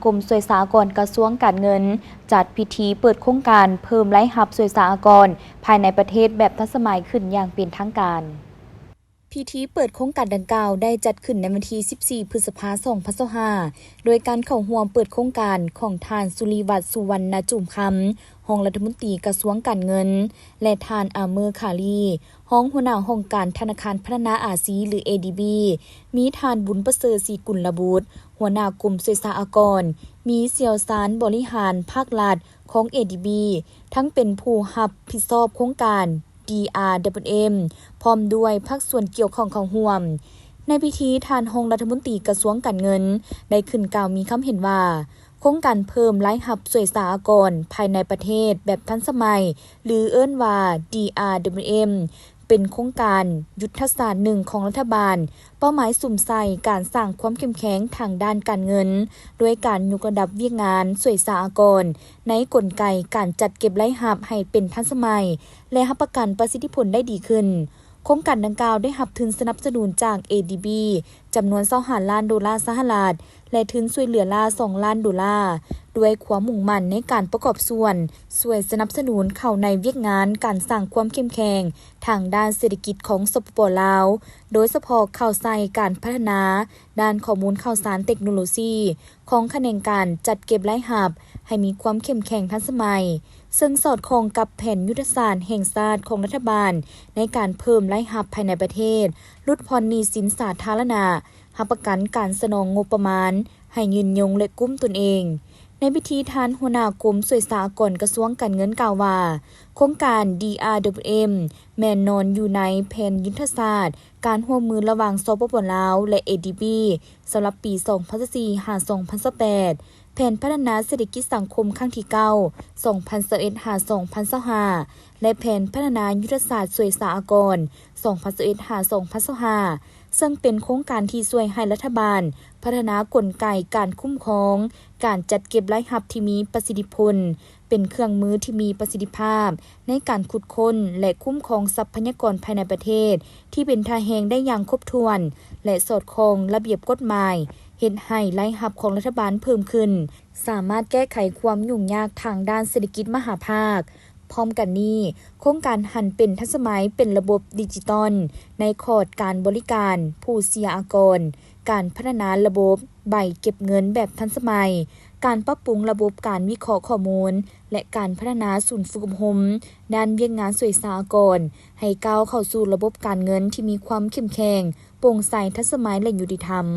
กรมสวยสหกรณ์กระทรวงการเงินจัดพิธีเปิดโครงการเพิ่มรายรับสวยสหกรณ์ภายในประเทศแบบทันสมัยขึ้นอย่างเป็นทางการพิธีเปิดโครงการดังกล่าวได้จัดขึ้นในวันที่ 14 พฤษภาคม 2025 โดยการเข้าร่วมเปิดโครงการของท่านสุริวัฒน์สุวรรณจุ่มคำรองรัฐมนตรีกระทรวงการเงินและท่านอาเมอร์คาลีรองหัวหน้าองค์การธนาคารพัฒนาอาซีหรือ ADB มีท่านบุญประเสริฐศรีกุลบุตรหัวหน้ากลุ่มสวยสหกรณ์มีเสี่ยวสารบริหารภาครัฐของ ADB ทั้งเป็นผู้รับผิดชอบโครงการ DRWM พร้อมด้วยภาคส่วนเกี่ยวข้องเข้าร่วมในพิธีท่านรองรัฐมนตรีกระทรวงการเงินได้ขึ้นกล่าวมีคำเห็นว่าโครงการเพิ่มรายรับสวยสหกรณ์ภายในประเทศแบบทันสมัยหรือเอิ้นว่า DRWM เป็นโครงการยุทธศาสตร์หนึ่งของรัฐบาลเป้าหมายสุ่มใส่การสร้างความเข้มแข็งทางด้านการเงินด้วยการยกระดับเวียกงานสวยสหกรณ์ในกลไกการจัดเก็บรายรับให้เป็นทันสมัยและรับประกันประสิทธิผลได้ดีขึ้นโครงการดังกล่าวได้รับทุนสนับสนุนจาก ADB จำนวน$25 ล้านสหรัฐและทุนช่วยเหลือละ$2 ล้านด้วยความมุ่งมั่นในการประกอบส่วนช่วยสนับสนุนเข้าในเวียกงานการสร้างความเข้มแข็งทางด้านเศรษฐกิจของสปป.ลาวโดยเฉพาะข่าวใส่การพัฒนาด้านข้อมูลข่าวสารเทคโนโลยีของแขนงการจัดเก็บรายรับให้มีความเข้มแข็งทันสมัยซึ่งสอดคล้องกับแผนยุทธศาสตร์แห่งชาติของรัฐบาลในการเพิ่มรายรับภายในประเทศลดผ่อนหนี้สินสาธารณะรับประกันการสนองงบประมาณให้ยืนยงและกุ้มตนเองในพิธีท่านหัวหน้ากรมสวยสหกรณ์กระทรวงการเงินกล่าวว่าโครงการ DRWM แม่นนอนอยู่ในแผนยุทธศาสตร์การร่วมมือระหว่างสปป.ลาวและ ADB สำหรับปี 2024-2028 แผนพัฒนาเศรษฐกิจสังคมครั้งที่ 9 2021-2025 และแผนพัฒนายุทธศาสตร์สวยสหกรณ์ 2021-2025 ซึ่งเป็นโครงการที่ช่วยให้รัฐบาลพัฒนากลไกการคุ้มครองการจัดเก็บรายรับที่มีประสิทธิผลเป็นเครื่องมือที่มีประสิทธิภาพในการขุดค้นและคุ้มครองทรัพยากรภายในประเทศที่เป็นท่าแหงได้อย่างครบถ้วนและสอดคล้องระเบียบกฎหมายเฮ็ดให้รายรับของรัฐบาลเพิ่มขึ้นสามารถแก้ไขความยุ่งยากทางด้านเศรษฐกิจมหาภาคพร้อมกันนี้โครงการหันเป็นทันสมัยเป็นระบบดิจิตอลในคอร์ดการบริการผู้เสียอากรการพัฒนาระบบใบเก็บเงินแบบทันสมัยการปรับปรุงระบบการวิเคราะห์ข้อมูลและการพัฒนาศูนย์ฝึกอบรมด้านเวียกงานสวยสหกรณ์ให้ก้าวเข้าสู่ระบบการเงินที่มีความเข้มแข็งโปร่งใสทันสมัยและยุติธรรม